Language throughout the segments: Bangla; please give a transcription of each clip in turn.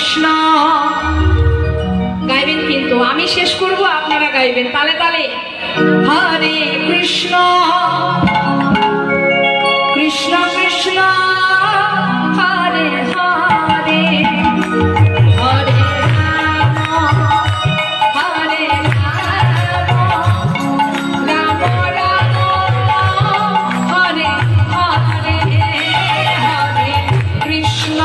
কৃষ্ণ গাইবেন, কিন্তু আমি শেষ করব, আপনারা গাইবেন তালে তালে। হরে কৃষ্ণ কৃষ্ণ কৃষ্ণ হরে হরে, হরে রাম হরে রাম, রাম রাম হরে হরে, হরে কৃষ্ণ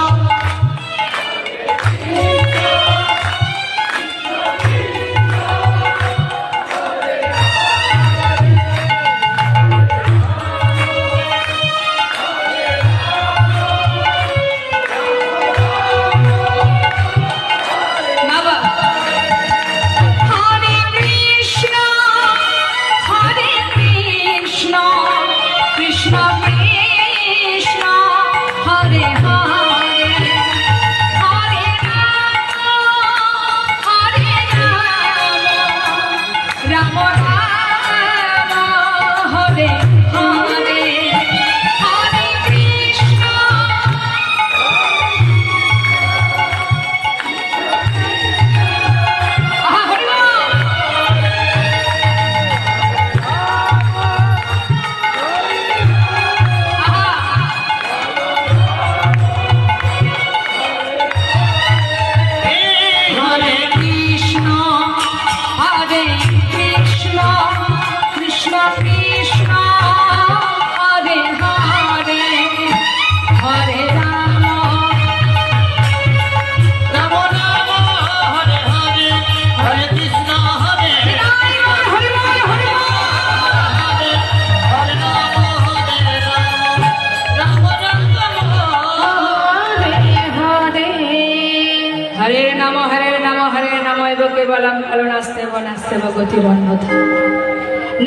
বলাম ভালো নাচতে নাচতে গতি বন্ধতা।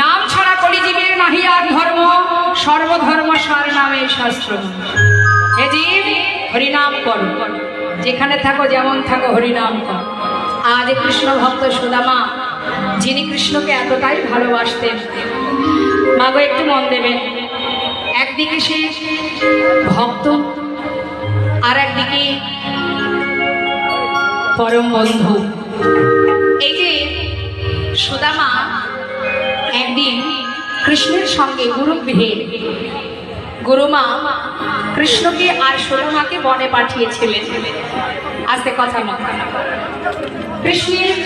নাম ছাড়া কলিজীবের নাহি আর ধর্ম, সর্বধর্ম সার নামে শাস্ত্র। হে জীব হরিনাম করো, যেখানে থাকো যেমন থাকো হরিনাম করো। আজ কৃষ্ণ ভক্ত সুদামা, যিনি কৃষ্ণকে এতটাই ভালোবাসতেন, মাগো একটু মন দেবেন, একদিকে সে ভক্ত আর একদিকে পরম বন্ধু। এই যে সুদামা একদিন কৃষ্ণের সঙ্গে গুরুগৃহে, গুরুমা কৃষ্ণকে আর সুদামাকে বনে পাঠিয়েছিলেন। আজকে কথা না, কৃষ্ণের